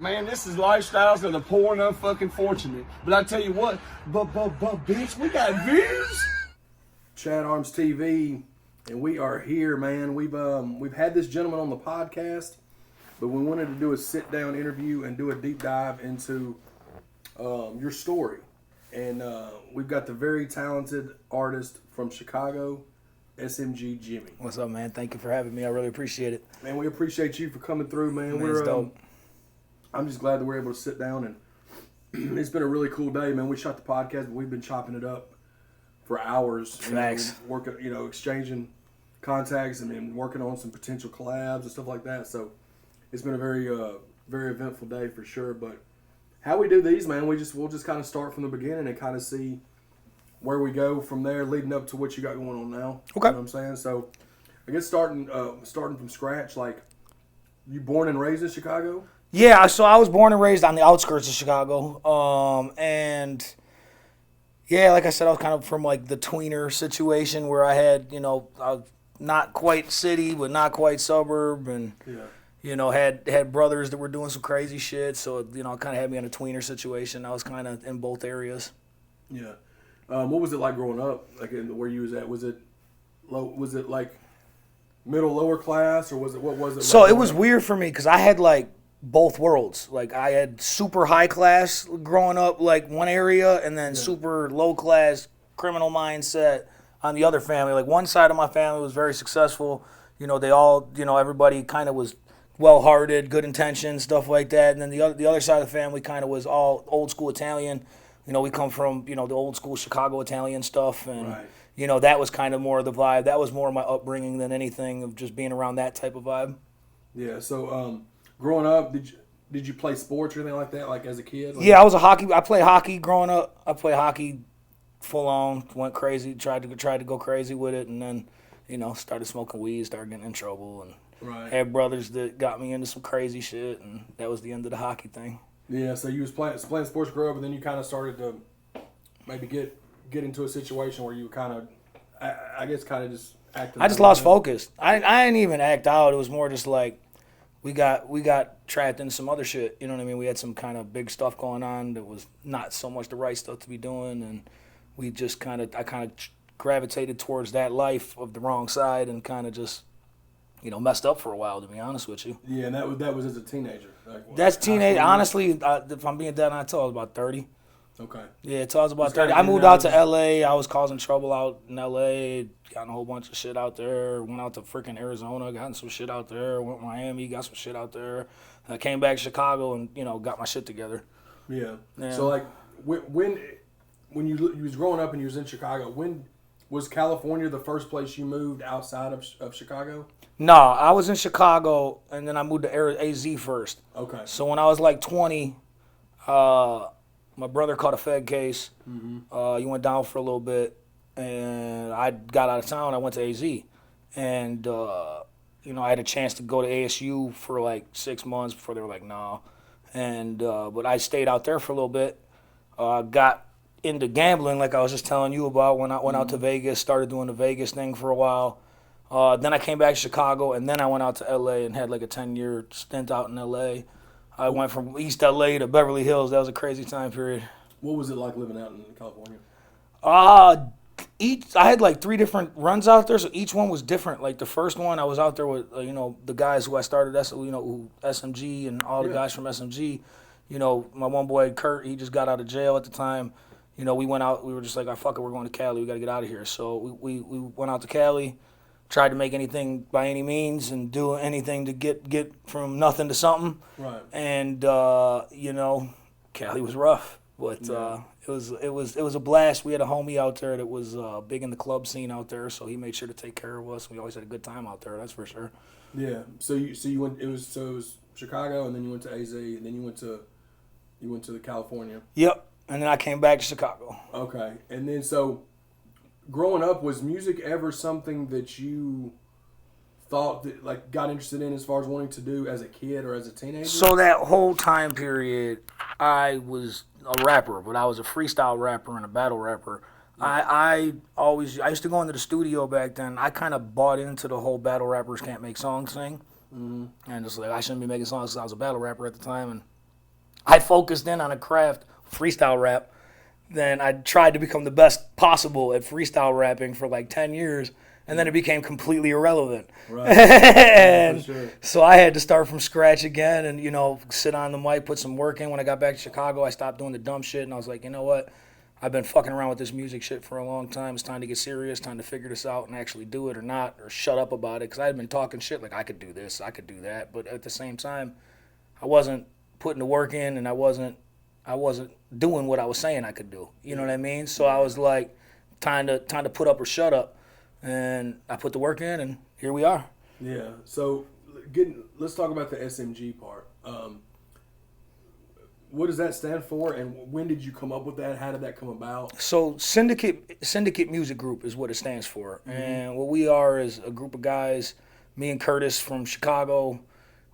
Man, this is lifestyles of the poor and unfucking fortunate. But I tell you what, but bitch, we got views. ChadArmesTV, and we are here, man. We've had this gentleman on the podcast, but we wanted to do a sit-down interview and do a deep dive into your story. And we've got the very talented artist from Chicago, SMG Jimmy. What's up, man? Thank you for having me. I really appreciate it. Man, we appreciate you for coming through, man. It's dope. I'm just glad that we're able to sit down, and it's been a really cool day, man. We shot the podcast, but we've been chopping it up for hours. Facts. Working, exchanging contacts and then working on some potential collabs and stuff like that. So it's been a very, very eventful day for sure. But how we do these, man, we'll just kind of start from the beginning and kind of see where we go from there, leading up to what you got going on now. Okay. You know what I'm saying? So I guess starting from scratch, like, you born and raised in Chicago? Yeah, so I was born and raised on the outskirts of Chicago. And yeah, like I said, I was kind of from like the tweener situation where I had, I was not quite city, but not quite suburb. And, had brothers that were doing some crazy shit. So, it kind of had me in a tweener situation. I was kind of in both areas. Yeah. What was it like growing up? Like where you was at? Was it like middle, lower class, or what was it? So it was weird for me because I had like both worlds. Like I had super high class growing up, like one area, and then super low class criminal mindset on the other family. Like one side of my family was very successful. They all, everybody kind of was well-hearted, good intentions, stuff like that. And then the other side of the family kind of was all old school Italian. We come from, the old school Chicago Italian stuff. And, right. That was kind of more of the vibe. That was more of my upbringing than anything of just being around that type of vibe. Yeah, so growing up, did you play sports or anything like that, like as a kid? Like, yeah, I played hockey growing up. I played hockey full on, went crazy, tried to go crazy with it, and then, started smoking weed, started getting in trouble, and had brothers that got me into some crazy shit, and that was the end of the hockey thing. Yeah, so you was playing sports growing up, and then you kind of started to maybe get into a situation where you were kind of, I guess, kind of just acting. I just lost focus. I didn't even act out. It was more just like we got trapped in some other shit. You know what I mean? We had some kind of big stuff going on that was not so much the right stuff to be doing, and we just I kind of gravitated towards that life of the wrong side and kind of just, messed up for a while, to be honest with you. Yeah, and that was as a teenager. Like, That's teenage. Honestly, if I'm being dead honest, I was about 30. Okay. Yeah, until I was about 30. I moved out to L.A. I was causing trouble out in L.A., got a whole bunch of shit out there. Went out to freaking Arizona, got some shit out there. Went to Miami, got some shit out there. And I came back to Chicago and, got my shit together. Yeah. So, like, when you was growing up and you was in Chicago, when was California the first place you moved outside of Chicago? No, I was in Chicago, and then I moved to AZ first. Okay. So when I was like 20, my brother caught a Fed case. Mm-hmm. He went down for a little bit, and I got out of town. I went to AZ, and I had a chance to go to ASU for like 6 months before they were like, no. And but I stayed out there for a little bit. Got into gambling, like I was just telling you about. When I went out to Vegas, started doing the Vegas thing for a while. Then I came back to Chicago, and then I went out to L.A. and had like a 10-year stint out in L.A. I went from East L.A. to Beverly Hills. That was a crazy time period. What was it like living out in California? I had like 3 different runs out there, so each one was different. Like the first one, I was out there with the guys who I started, SMG and all the guys from SMG. My one boy Kurt, he just got out of jail at the time. We went out. We were just like, "Oh, fuck it, we're going to Cali. We got to get out of here." So we went out to Cali. Tried to make anything by any means and do anything to get from nothing to something. Right. And Cali was rough, but it was a blast. We had a homie out there that was big in the club scene out there, so he made sure to take care of us. We always had a good time out there, that's for sure. Yeah. So you went. It was Chicago, and then you went to AZ, and then you went to California. Yep. And then I came back to Chicago. Okay. And then so, growing up, was music ever something that you thought that, like, got interested in as far as wanting to do as a kid or as a teenager? So that whole time period, I was a rapper, but I was a freestyle rapper and a battle rapper. I used to go into the studio back then. I kind of bought into the whole battle rappers can't make songs thing. Mm-hmm. And just like, I shouldn't be making songs because I was a battle rapper at the time. And I focused in on a craft, freestyle rap. Then I tried to become the best possible at freestyle rapping for like 10 years. And then it became completely irrelevant. Right. And for sure. so I had to start from scratch again and, you know, sit on the mic, put some work in. When I got back to Chicago, I stopped doing the dumb shit. And I was like, you know what? I've been fucking around with this music shit for a long time. It's time to get serious, time to figure this out and actually do it or not, or shut up about it. Because I had been talking shit like I could do this, I could do that. But at the same time, I wasn't putting the work in and I wasn't doing what I was saying I could do. You know what I mean? So I was like, time to put up or shut up. And I put the work in, and here we are. Yeah. So, let's talk about the SMG part. What does that stand for, and when did you come up with that? How did that come about? So Syndicate Music Group is what it stands for. Mm-hmm. And what we are is a group of guys, me and Curtis from Chicago.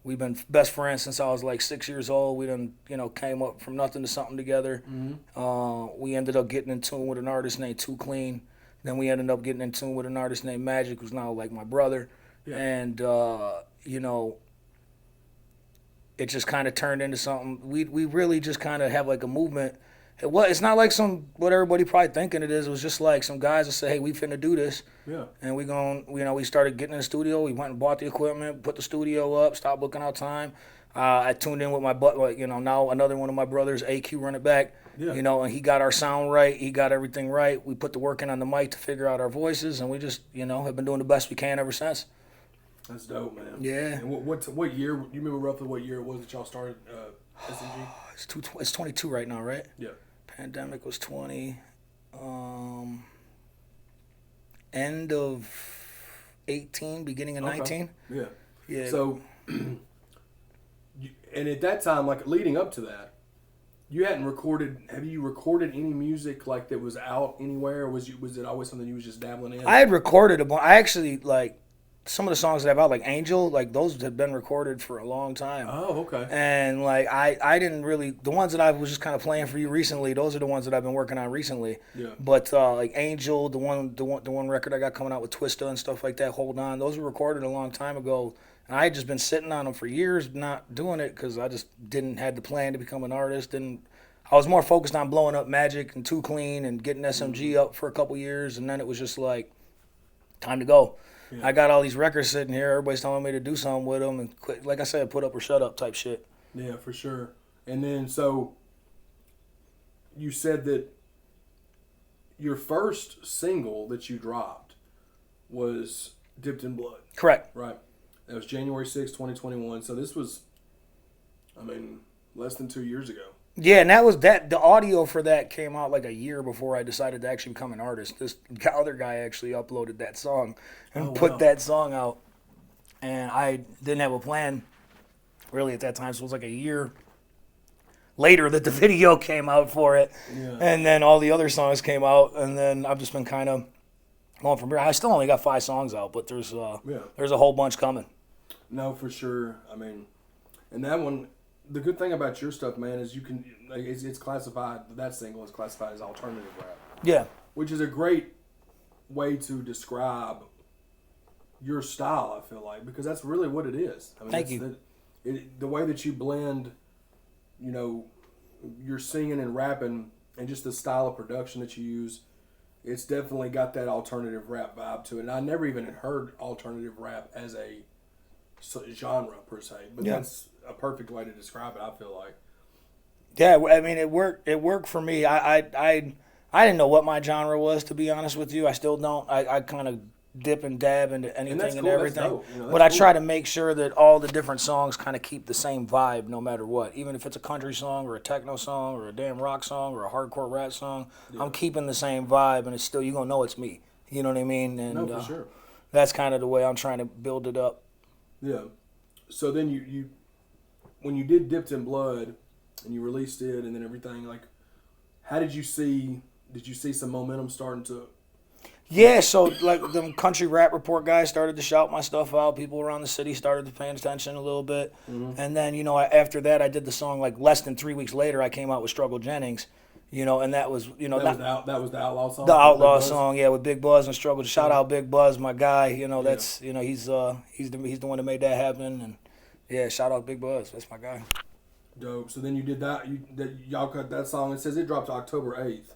We've been best friends since I was like 6 years old. We done, came up from nothing to something together. Mm-hmm. We ended up getting in tune with an artist named Too Clean. Then we ended up getting in tune with an artist named Magic, who's now like my brother. Yeah. And, it just kind of turned into something. We really just kind of have like a movement. It's not like what everybody probably thinking it is. It was just like some guys that say, hey, we finna do this. Yeah. And we started getting in the studio. We went and bought the equipment, put the studio up, stopped booking out time. I tuned in with my now another one of my brothers, AQ, run it back. Yeah. And he got our sound right. He got everything right. We put the work in on the mic to figure out our voices, and we just, have been doing the best we can ever since. That's dope, man. Yeah. And what year, do you remember roughly what year it was that y'all started SMG? It's 22 right now, right? Yeah. Pandemic was 20. End of 18, beginning of 19. Yeah. Yeah. So, and at that time, like leading up to that, you hadn't recorded. Have you recorded any music like that was out anywhere? Or was it always something you was just dabbling in? I had recorded a bunch. I actually like some of the songs that I have out, like Angel, like those had been recorded for a long time. Oh, okay. And like I didn't really, the ones that I was just kind of playing for you recently, those are the ones that I've been working on recently. Yeah. But like Angel, the one record I got coming out with Twista and stuff like that, Hold On, those were recorded a long time ago. And I had just been sitting on them for years, not doing it because I just didn't have the plan to become an artist. And I was more focused on blowing up Magic and Too Clean and getting SMG up for a couple years. And then it was just like, time to go. Yeah. I got all these records sitting here. Everybody's telling me to do something with them. And quit, like I said, put up or shut up type shit. Yeah, for sure. And then, so you said that your first single that you dropped was Dipped in Blood. Correct. Right. That was January 6, 2021. So this was, less than 2 years ago. Yeah, and that was that. The audio for that came out like a year before I decided to actually become an artist. This other guy actually uploaded that song and put that song out. And I didn't have a plan really at that time. So it was like a year later that the video came out for it. Yeah. And then all the other songs came out. And then I've just been kind of going from here. I still only got 5 songs out, but there's a whole bunch coming. No, for sure. And that one, the good thing about your stuff, man, is you can, it's classified, that single is classified as alternative rap. Yeah. Which is a great way to describe your style, I feel like, because that's really what it is. Thank you. The way that you blend, your singing and rapping and just the style of production that you use, it's definitely got that alternative rap vibe to it. And I never even had heard alternative rap as a genre per se, but that's a perfect way to describe it, I feel like. Yeah, it worked for me. I didn't know what my genre was, to be honest with you. I still don't. I kind of dip and dab into anything and everything. But I try to make sure that all the different songs kind of keep the same vibe no matter what. Even if it's a country song or a techno song or a damn rock song or a hardcore rap song, I'm keeping the same vibe, and it's still, you're going to know it's me. You know what I mean? And no, for sure. That's kind of the way I'm trying to build it up. Yeah. So then you when you did Dipped in Blood and you released it and then everything, like, how did you see some momentum starting to? Yeah, so like the country rap report guys started to shout my stuff out. People around the city started to pay attention a little bit. Mm-hmm. And then, after that, I did the song like less than 3 weeks later, I came out with Struggle Jennings, and that was, that was the Outlaw song? The Outlaw song, yeah, with Big Buzz and Struggle. Shout out Big Buzz, my guy. That's, he's the one that made that happen. And yeah, shout out Big Buzz. That's my guy. Dope. So then you did that. Y'all cut that song. It says it dropped October 8th.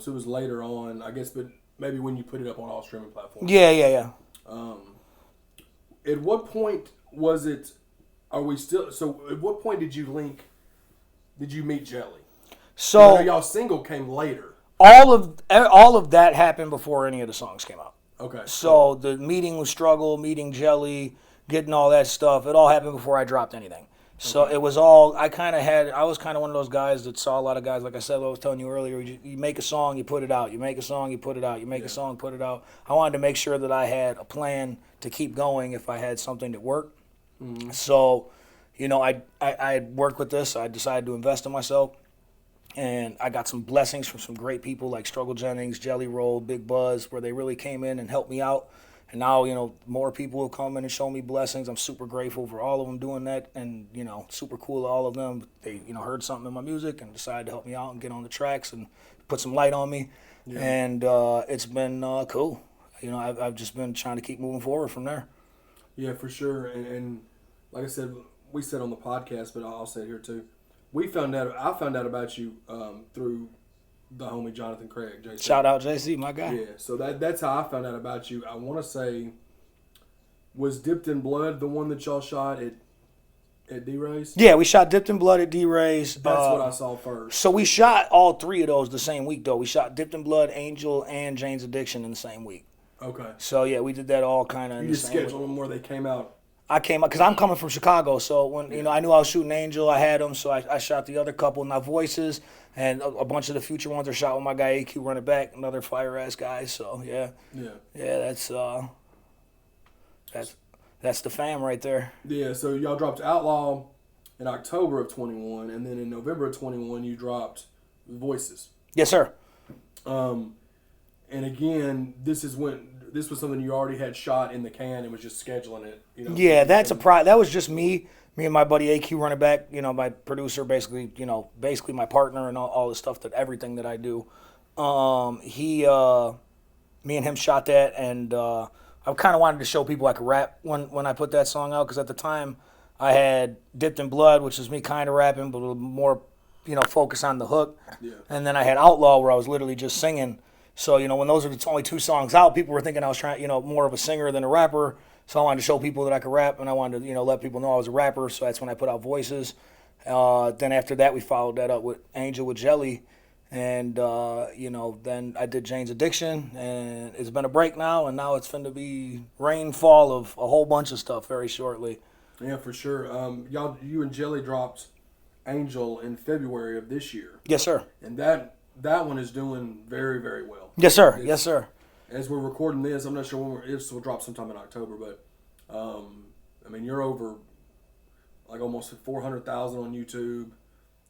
So it was later on, I guess, but maybe when you put it up on all streaming platforms. Yeah. At what point was it? Are we still? So at what point did you meet Jelly? So y'all single came later. all of that happened before any of the songs came out. Okay. So the meeting with Struggle, meeting Jelly, getting all that stuff, it all happened before I dropped anything. So it was all, I was kind of one of those guys that saw a lot of guys, like I said, I was telling you earlier, you make a song, you put it out. You make a song, you put it out. You make a song, put it out. I wanted to make sure that I had a plan to keep going if I had something that worked. Mm-hmm. So, I had worked with this. I decided to invest in myself. And I got some blessings from some great people like Struggle Jennings, Jelly Roll, Big Buzz, where they really came in and helped me out. And now, more people have come in and shown me blessings. I'm super grateful for all of them doing that. And, super cool to all of them. They, heard something in my music and decided to help me out and get on the tracks and put some light on me. Yeah. And it's been cool. I've just been trying to keep moving forward from there. Yeah, for sure. And like I said, we said on the podcast, but I'll say it here too. I found out about you through the homie Jonathan Craig. JC. Shout out JC, my guy. Yeah, so that's how I found out about you. I want to say, was Dipped in Blood the one that y'all shot at D-Ray's? Yeah, we shot Dipped in Blood at D-Ray's. That's what I saw first. So we shot all three of those the same week, though. We shot Dipped in Blood, Angel, and Jane's Addiction in the same week. Okay. So, yeah, we did that all kind of in the same week. You just scheduled them where they came out? I came up because I'm coming from Chicago, so when I knew I was shooting Angel, I had them, so I shot the other couple, My Voices, and a bunch of the future ones are shot with my guy AQ running back, another fire ass guy. So that's the fam right there. Yeah, so y'all dropped Outlaw in October of 21, and then in November of 21 you dropped Voices. Yes, sir. And again, this was something you already had shot in the can and was just scheduling it. Yeah, that was just me and my buddy AQ running back. My producer, basically my partner and all the stuff everything that I do. Me and him shot that, and I kind of wanted to show people I could rap when I put that song out, because at the time I had Dipped in Blood, which was me kind of rapping, but a little more focus on the hook. Yeah. And then I had Outlaw, where I was literally just singing. So, when those are the only two songs out, people were thinking I was trying, more of a singer than a rapper. So I wanted to show people that I could rap, and I wanted to, let people know I was a rapper. So that's when I put out Voices. Then after that, we followed that up with Angel with Jelly. And, then I did Jane's Addiction. And it's been a break now, and now it's going to be rainfall of a whole bunch of stuff very shortly. Yeah, for sure. You and Jelly dropped Angel in February of this year. Yes, sir. And that one is doing very, very well. Yes, sir. Yes, sir. As we're recording this, I'm not sure when we'll drop sometime in October, but you're over like almost 400,000 on YouTube.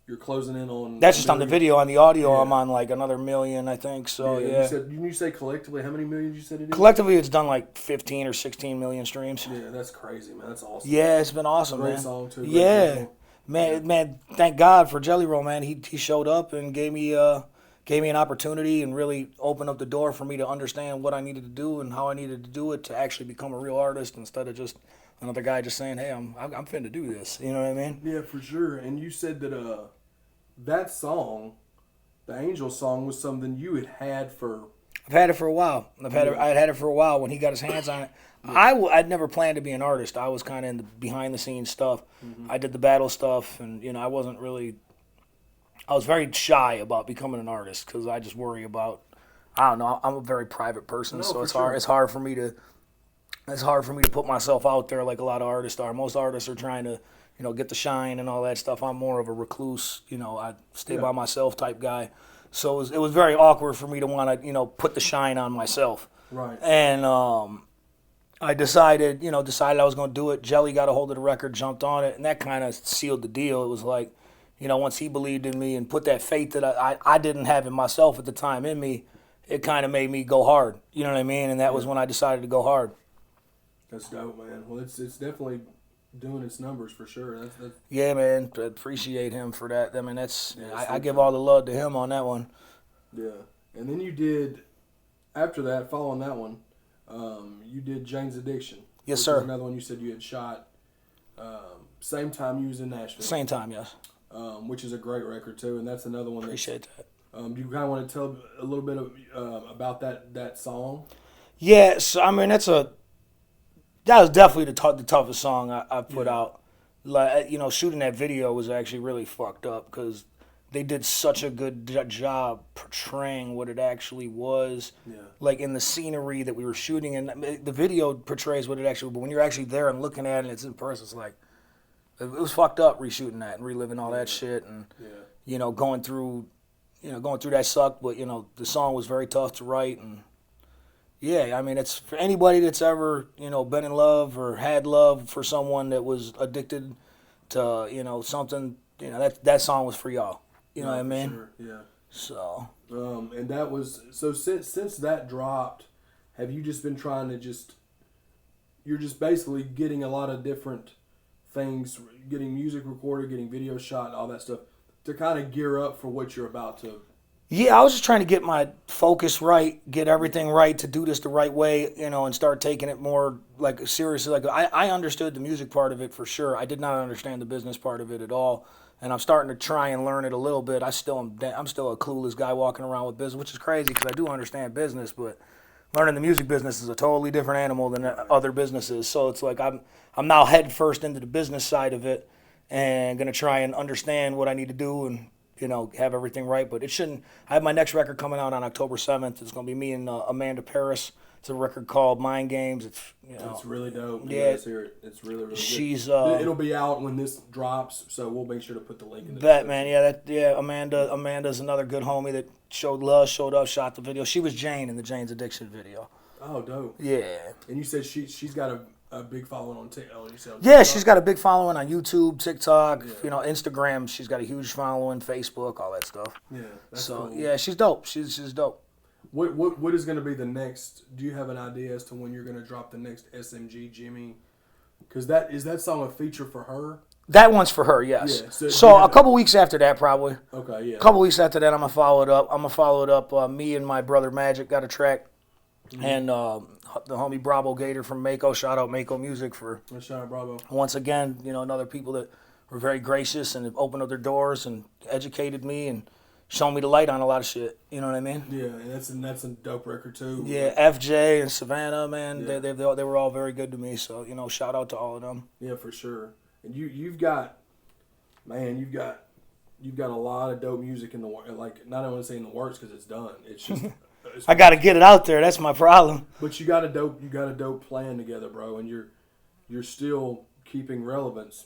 You're closing in on. That's just on the video. On the audio, I'm on like another million, I think. So yeah. You say collectively, how many millions you said it is? Collectively, it's done like 15 or 16 million streams. Yeah, that's crazy, man. That's awesome. Yeah, it's been awesome, Great man. Song too. Yeah, man. Thank God for Jelly Roll, man. He showed up and gave me an opportunity and really opened up the door for me to understand what I needed to do and how I needed to do it to actually become a real artist, instead of just another guy just saying, "Hey, I'm finna do this." You know what I mean? Yeah, for sure. And you said that that song, the Angel song, was something you had for. I've had it for a while. I'd had it for a while when he got his hands on it. Yeah. I'd never planned to be an artist. I was kind of in the behind the scenes stuff. Mm-hmm. I did the battle stuff, and I wasn't really. I was very shy about becoming an artist because I just worry about. I don't know. I'm a very private person, so it's hard. It's hard for me to put myself out there like a lot of artists are. Most artists are trying to, get the shine and all that stuff. I'm more of a recluse. I stay by myself type guy. So it was very awkward for me to want to, put the shine on myself. Right. And I decided I was going to do it. Jelly got a hold of the record, jumped on it, and that kind of sealed the deal. It was like, once he believed in me and put that faith that I didn't have in myself at the time in me, it kind of made me go hard. You know what I mean? And that was when I decided to go hard. That's dope, man. Well, it's definitely doing its numbers for sure. That's Yeah, man. I appreciate him for that. I mean, I give all the love to him on that one. Yeah. And then you did, after that, following that one, you did Jane's Addiction. Yes, sir. Another one you said you had shot Same time you was in Nashville. Same time, yes. Which is a great record too, and that's another one. Appreciate that. Do you kind of want to tell a little bit about that song? Yeah, so I mean that was definitely the toughest song I put out. Like, you know, shooting that video was actually really fucked up because they did such a good job portraying what it actually was. Yeah. Like in the scenery that we were shooting, and the video portrays what it actually was. But when you're actually there and looking at it, and it's in person, it's like it was fucked up reshooting that and reliving all that shit, and you know, going through that sucked. But you know, the song was very tough to write, and yeah, I mean, it's for anybody that's ever, you know, been in love or had love for someone that was addicted to, you know, something, you know, that song was for y'all. You know what I mean? Sure. Yeah. So. And that was so since that dropped, have you just been trying to you're just basically getting a lot of different things, getting music recorded, getting video shot, and all that stuff to kind of gear up for what you're about to. Yeah, I was just trying to get my focus right, get everything right, to do this the right way, you know, and start taking it more like seriously. Like I understood the music part of it for sure. I did not understand the business part of it at all, and I'm starting to try and learn it a little bit. I'm still a clueless guy walking around with business, which is crazy because I do understand business, but learning the music business is a totally different animal than other businesses. So it's like I'm now head first into the business side of it, and gonna try and understand what I need to do and, you know, have everything right. But it shouldn't. I have my next record coming out on October 7th. It's going to be me and Amanda Paris. It's a record called Mind Games. It's, you know, it's really dope. Yeah, Let's hear it. It's really, really she's good. It'll be out when this drops, so we'll make sure to put the link in the description. Man. Amanda's another good homie that showed love, showed up, shot the video. She was Jane in the Jane's Addiction video. Oh, dope. Yeah. And you said she's got a big following on TikTok. Yeah, she's got a big following on YouTube, TikTok, you know, Instagram. She's got a huge following, Facebook, all that stuff. Yeah, that's so cool. Yeah, she's dope. She's dope. What is going to be the next? Do you have an idea as to when you're going to drop the next SMG Jimmy? Because is that song a feature for her? That one's for her, yes. Yeah, so a couple weeks after that, probably. Okay, yeah. A couple weeks after that, I'm gonna follow it up. Me and my brother Magic got a track, and the homie Bravo Gator from Mako. Shout out Mako Music for. Shout out Bravo. Once again, you know, another people that were very gracious and have opened up their doors and educated me and shown me the light on a lot of shit. You know what I mean? Yeah, and that's a dope record too. Yeah, FJ and Savannah, man, Yeah. they were all very good to me. So, you know, shout out to all of them. Yeah, for sure. And you've got a lot of dope music in the like. Not only saying the works because it's done. It's just. I got to get it out there. That's my problem. But you got a dope plan together, bro, and you're still keeping relevance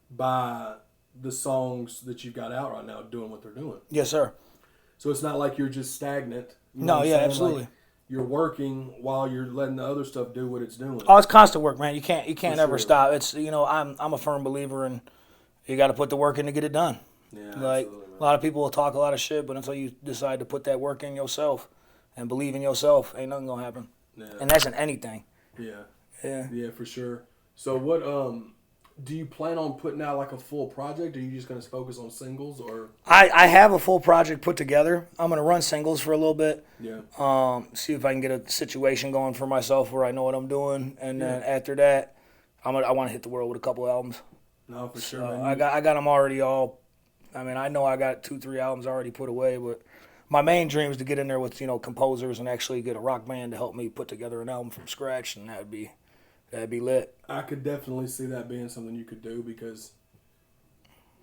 by the songs that you've got out right now, doing what they're doing. Yes, sir. So it's not like you're just stagnant. You know No, what I'm yeah, saying? absolutely. Like, you're working while you're letting the other stuff do what it's doing. Oh, it's constant work, man. You can't ever sure. stop. It's, you know, I'm a firm believer in you got to put the work in to get it done. Yeah, Like absolutely, man. a lot of people will talk a lot of shit, but until you decide to put that work in yourself and believe in yourself, ain't nothing gonna happen. Yeah. And that's in anything. Yeah. Yeah. Yeah, for sure. So what do you plan on putting out like a full project, or are you just gonna focus on singles, or? I have a full project put together. I'm gonna run singles for a little bit. Yeah. See if I can get a situation going for myself where I know what I'm doing, and then after that, I want to hit the world with a couple albums. No, for sure. So Man. I got them already all. I mean, I know I got 2-3 albums already put away, but my main dream is to get in there with, you know, composers and actually get a rock band to help me put together an album from scratch, and that'd be lit. I could definitely see that being something you could do because,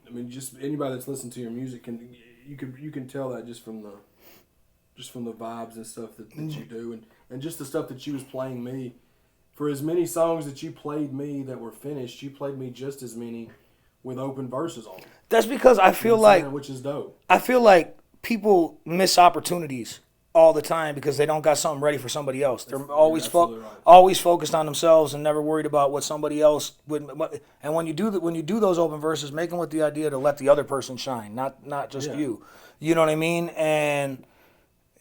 I mean, just anybody that's listened to your music you can tell that just from the vibes and stuff that you do, and just the stuff that you was playing me. For as many songs that you played me that were finished, you played me just as many with open verses on them. That's because I feel like which is dope. I feel like people miss opportunities all the time because they don't got something ready for somebody else. They're always always focused on themselves and never worried about what somebody else would. And when you do those open verses, make them with the idea to let the other person shine, not just you. You know what I mean? And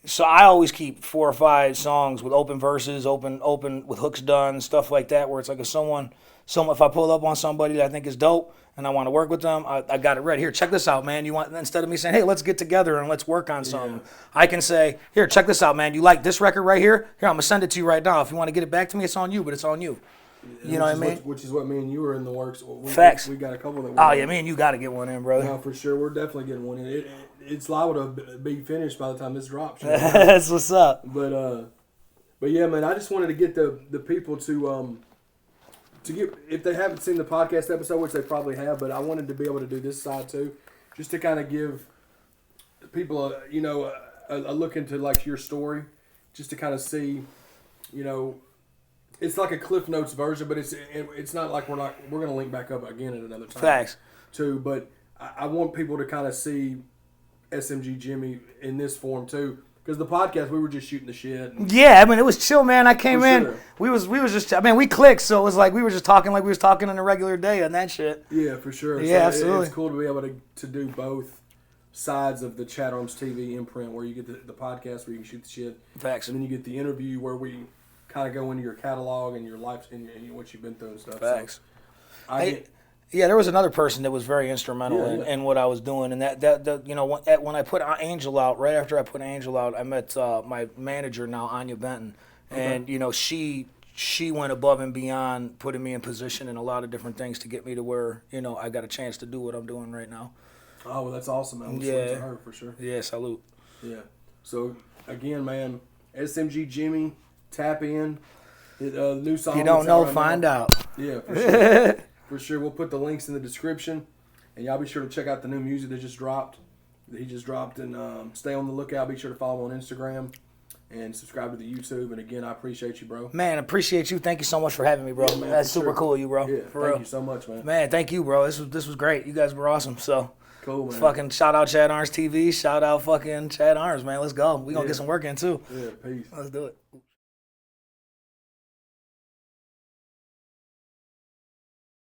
so I always keep 4 or 5 songs with open verses, open with hooks done, stuff like that, where it's like if I pull up on somebody that I think is dope and I want to work with them, I got it ready. Here, check this out, man. Instead of me saying, hey, let's get together and let's work on something, I can say, here, check this out, man. You like this record right here? Here, I'm gonna send it to you right now. If you want to get it back to me, it's on you, but it's on you. You know what I mean? Which is what me and you were in the works. Facts. We got a couple that. Oh yeah, me and you got to get one in, brother. No, for sure. We're definitely getting one in. It's liable to be finished by the time this drops. That's what's up. But yeah, man, I just wanted to get the people to get, if they haven't seen the podcast episode, which they probably have, but I wanted to be able to do this side too, just to kind of give people a look into like your story, just to kind of see, it's like a Cliff Notes version, but it's not like we're gonna link back up again at another time. Facts. Too, but I want people to kind of see SMG Jimmy in this form too, because the podcast we were just shooting the shit. Yeah, I mean it was chill, man. I came in, sure. we was just, I mean we clicked, so it was like we were just talking like we was talking on a regular day on that shit. Yeah, for sure. Yeah, so absolutely. It's cool to be able to do both sides of the ChadArmesTV imprint, where you get the podcast where you can shoot the shit. Facts. And then you get the interview where we kind of go into your catalog and your life and what you've been through and stuff. Facts. So Yeah, there was another person that was very instrumental in what I was doing, and that when I put Angel out, right after I put Angel out, I met my manager now, Anya Benton, and she went above and beyond, putting me in position in a lot of different things to get me to where I got a chance to do what I'm doing right now. Oh, well, that's awesome, man. We'll salute to her for sure. Yeah, salute. Yeah. So again, man, SMG Jimmy, tap in. New song. You don't know, find out. Yeah, for sure. For sure. We'll put the links in the description, and y'all be sure to check out the new music that he just dropped, and stay on the lookout. Be sure to follow him on Instagram and subscribe to the YouTube. And again, I appreciate you, bro. Man, appreciate you. Thank you so much for having me, bro. Yeah, man, That's super cool of you, bro. Yeah, for thank real. you so much, man. Man, thank you, bro. This was great. You guys were awesome. So cool, man. fucking shout out ChadArmesTV. Shout out fucking Chad Arms, man. Let's go. We gonna get some work in too. Yeah, peace. Let's do it.